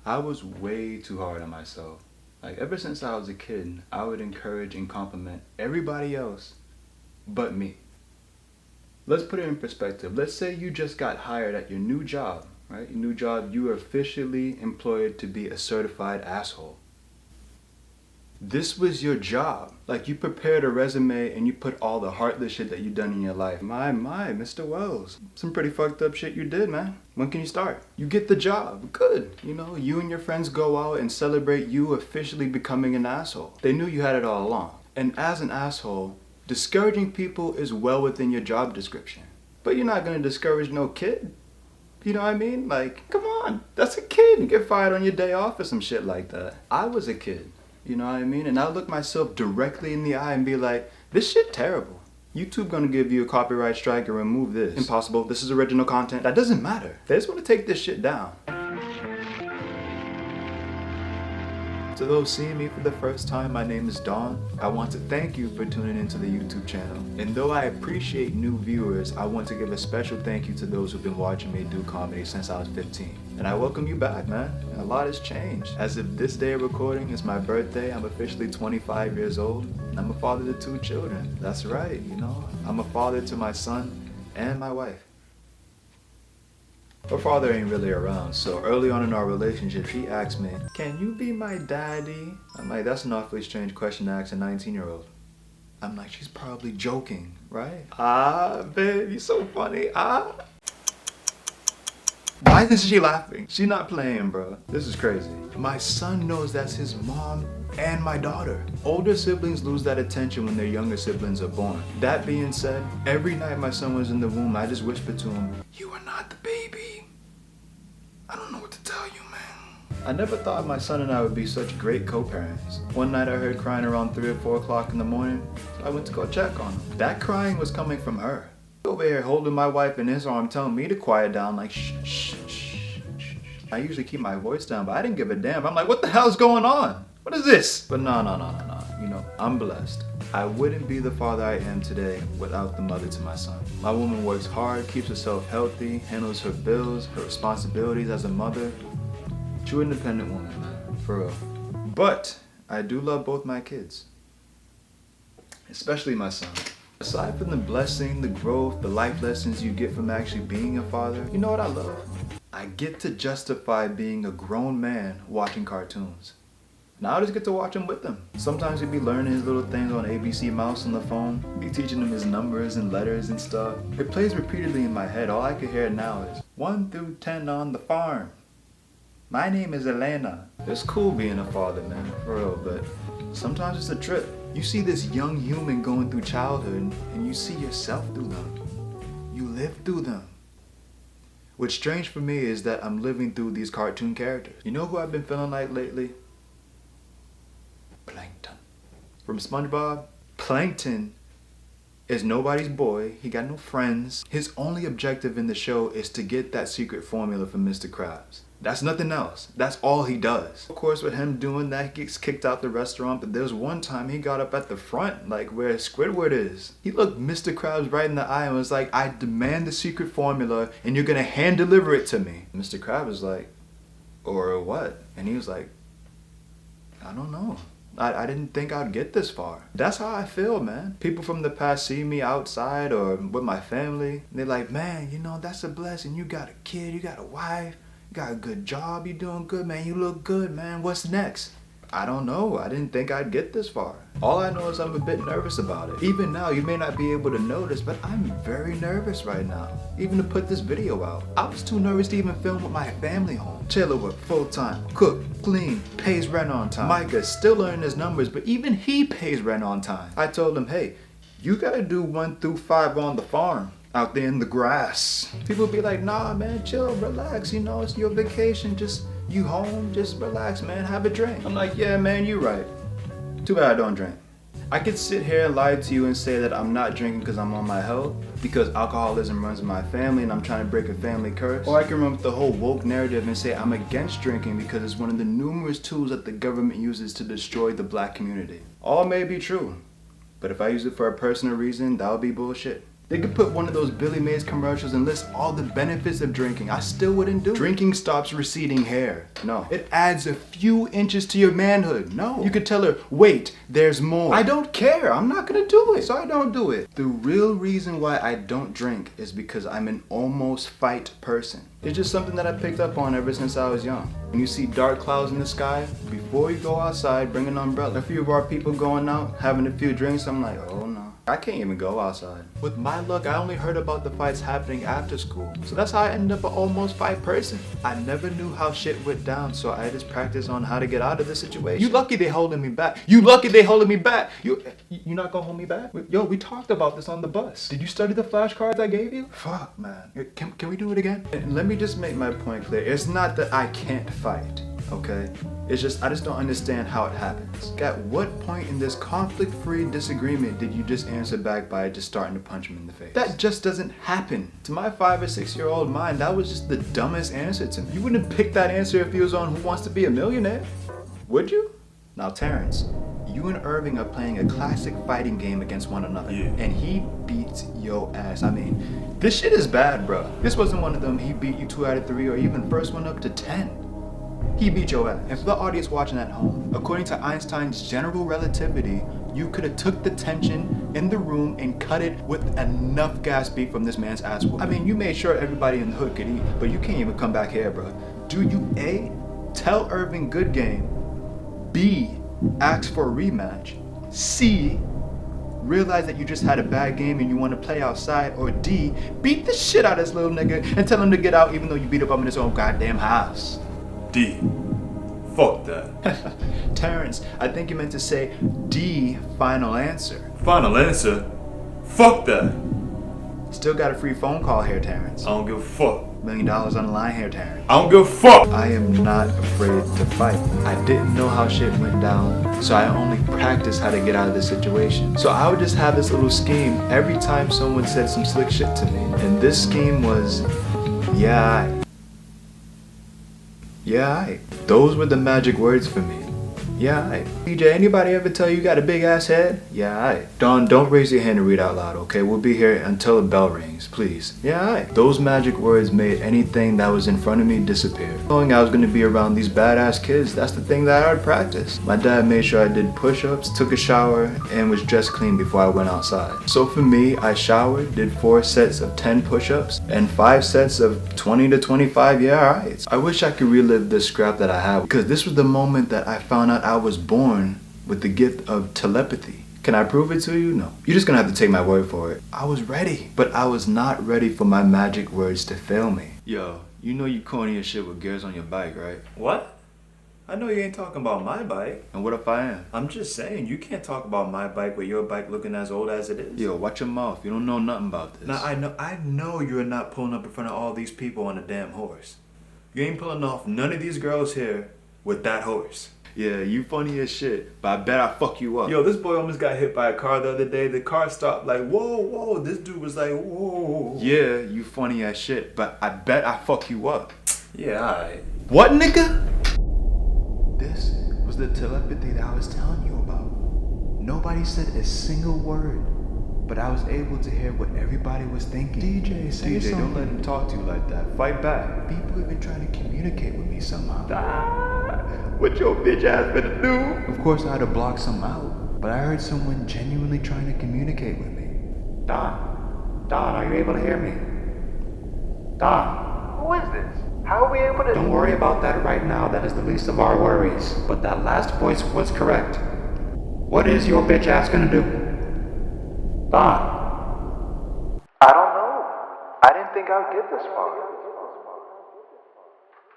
I was way too hard on myself. Like, ever since I was a kid, I would encourage and compliment everybody else but me. Let's put it in perspective. Let's say you just got hired at your new job, right? Your new job, you are officially employed to be a certified asshole. This was your job. Like, you prepared a resume and you put all the heartless shit that you've done in your life. My, Mr. Wells. Some pretty fucked up shit you did, man. When can you start? You get the job. Good. You know, you and your friends go out and celebrate you officially becoming an asshole. They knew you had it all along. And as an asshole, discouraging people is well within your job description. But you're not gonna discourage no kid. You know what I mean? Like, come on. That's a kid. You get fired on your day off or some shit like that. I was a kid. You know what I mean? And I look myself directly in the eye and be like, this shit terrible. YouTube gonna give you a copyright strike and remove this. Impossible. This is original content. That doesn't matter. They just want to take this shit down. To those seeing me for the first time, my name is Dawn. I want to thank you for tuning into the YouTube channel. And though I appreciate new viewers, I want to give a special thank you to those who've been watching me do comedy since I was 15. And I welcome you back, man. A lot has changed. As of this day of recording is my birthday, I'm officially 25 years old. And I'm a father to 2 children. That's right, you know. I'm a father to my son and my wife. Her father ain't really around, so early on in our relationship, he asked me, "Can you be my daddy?" I'm like, that's an awfully strange question to ask a 19-year-old. I'm like, she's probably joking, right? Babe, you're so funny, Why isn't she laughing? She's not playing, bro. This is crazy. My son knows that's his mom and my daughter. Older siblings lose that attention when their younger siblings are born. That being said, every night my son was in the womb, I just whispered to him, "You are not the baby. I don't know what to tell you, man." I never thought my son and I would be such great co-parents. One night I heard crying around 3 or 4 o'clock in the morning, so I went to go check on him. That crying was coming from her. Over here holding my wife in his arm, telling me to quiet down, like shh, shh, shh, shh. I usually keep my voice down, but I didn't give a damn. I'm like, what the hell's going on? What is this? But no. You know, I'm blessed. I wouldn't be the father I am today without the mother to my son. My woman works hard, keeps herself healthy, handles her bills, her responsibilities as a mother. True independent woman, man, for real. But I do love both my kids, especially my son. Aside from the blessing, the growth, the life lessons you get from actually being a father, you know what I love? I get to justify being a grown man watching cartoons. Now I just get to watch him with them. Sometimes he'd be learning his little things on ABC Mouse on the phone, be teaching him his numbers and letters and stuff. It plays repeatedly in my head. All I can hear now is 1 through 10 on the farm. My name is Elena. It's cool being a father, man, for real, but sometimes it's a trip. You see this young human going through childhood and you see yourself through them. You live through them. What's strange for me is that I'm living through these cartoon characters. You know who I've been feeling like lately? Plankton. From SpongeBob? Plankton is nobody's boy. He got no friends. His only objective in the show is to get that secret formula from Mr. Krabs. That's nothing else. That's all he does. Of course, with him doing that, he gets kicked out the restaurant, but there's one time he got up at the front, like where Squidward is. He looked Mr. Krabs right in the eye and was like, "I demand the secret formula and you're gonna hand deliver it to me." Mr. Krabs was like, "Or what?" And he was like, "I don't know. I didn't think I'd get this far." That's how I feel, man. People from the past see me outside or with my family, and they're like, "Man, you know, that's a blessing. You got a kid, you got a wife. Got a good job, you doing good, man. You look good, man. What's next?" I don't know. I didn't think I'd get this far. All I know is I'm a bit nervous about it. Even now, you may not be able to notice, but I'm very nervous right now. Even to put this video out. I was too nervous to even film with my family home. Taylor work full-time, cook, clean, pays rent on time. Micah's still learning his numbers, but even he pays rent on time. I told him, "Hey, you gotta do 1 through 5 on the farm. Out there in the grass." People be like, "Nah, man, chill, relax, you know, it's your vacation, just you home, just relax, man, have a drink." I'm like, "Yeah, man, you right. Too bad I don't drink." I could sit here and lie to you and say that I'm not drinking because I'm on my health, because alcoholism runs in my family and I'm trying to break a family curse. Or I can run with the whole woke narrative and say I'm against drinking because it's one of the numerous tools that the government uses to destroy the black community. All may be true, but if I use it for a personal reason, that would be bullshit. They could put one of those Billy Mays commercials and list all the benefits of drinking. I still wouldn't do it. Drinking stops receding hair. No. It adds a few inches to your manhood. No. You could tell her, wait, there's more. I don't care. I'm not gonna do it. So I don't do it. The real reason why I don't drink is because I'm an almost fight person. It's just something that I picked up on ever since I was young. When you see dark clouds in the sky, before you go outside, bring an umbrella. A few of our people going out, having a few drinks, I'm like, oh no. I can't even go outside. With my luck, I only heard about the fights happening after school. So that's how I ended up an almost fight person. I never knew how shit went down, so I just practiced on how to get out of the situation. You lucky they holding me back. You lucky they holding me back. You not gonna hold me back? Yo, we talked about this on the bus. Did you study the flashcards I gave you? Fuck, man. Can we do it again? And let me just make my point clear. It's not that I can't fight, okay? It's just, I just don't understand how it happens. At what point in this conflict-free disagreement did you just answer back by just starting to punch him in the face? That just doesn't happen. To my 5 or 6 year old mind, that was just the dumbest answer to me. You wouldn't have picked that answer if you was on Who Wants to Be a Millionaire, would you? Now Terrence, you and Irving are playing a classic fighting game against one another. Yeah. And he beats your ass. I mean, this shit is bad, bro. This wasn't one of them, he beat you 2 out of 3 or even first one up to 10. He beat your ass. And for the audience watching at home, according to Einstein's general relativity, you could have took the tension in the room and cut it with enough gas beat from this man's ass whoop. I mean, you made sure everybody in the hood could eat, but you can't even come back here, bro. Do you A, tell Irving good game, B, ask for a rematch, C, realize that you just had a bad game and you want to play outside, or D, beat the shit out of this little nigga and tell him to get out even though you beat up him in his own goddamn house? D. Fuck that. Terrence, I think you meant to say D, final answer. Final answer? Fuck that. Still got a free phone call here, Terrence. I don't give a fuck. $1 million on the line here, Terrence. I don't give a fuck. I am not afraid to fight. I didn't know how shit went down, so I only practiced how to get out of this situation. So I would just have this little scheme every time someone said some slick shit to me. And this scheme was, yeah, those were the magic words for me. Yeah, DJ, anybody ever tell you got a big ass head? Yeah, Dawn, don't raise your hand and read out loud, okay? We'll be here until the bell rings, please. Yeah, those magic words made anything that was in front of me disappear. Knowing I was gonna be around these badass kids, that's the thing that I would practice. My dad made sure I did push-ups, took a shower, and was dressed clean before I went outside. So for me, I showered, did 4 sets of 10 push-ups, and 5 sets of 20 to 25 yeah-rights. I wish I could relive this scrap that I had, because this was the moment that I found out I was born with the gift of telepathy. Can I prove it to you? No. You're just gonna have to take my word for it. I was ready, but I was not ready for my magic words to fail me. Yo, you know you corny as shit with gears on your bike, right? What? I know you ain't talking about my bike. And what if I am? I'm just saying, you can't talk about my bike with your bike looking as old as it is. Yo, watch your mouth. You don't know nothing about this. Now, I know you're not pulling up in front of all these people on a damn horse. You ain't pulling off none of these girls here with that horse. Yeah, you funny as shit, but I bet I fuck you up. Yo, this boy almost got hit by a car the other day. The car stopped like, whoa. This dude was like, whoa. Yeah, you funny as shit, but I bet I fuck you up. Yeah, alright. What, nigga? This was the telepathy that I was telling you about. Nobody said a single word, but I was able to hear what everybody was thinking. DJ, say something. Don't let him talk to you like that. Fight back. People have been trying to communicate with me somehow. What your bitch ass better do? Of course I had to block some out, but I heard someone genuinely trying to communicate with me. Don, are you able to hear me? Don. Who is this? How are we able to... Don't worry about that right now. That is the least of our worries. But that last voice was correct. What is your bitch ass gonna do? Don. I don't know. I didn't think I'd get this far.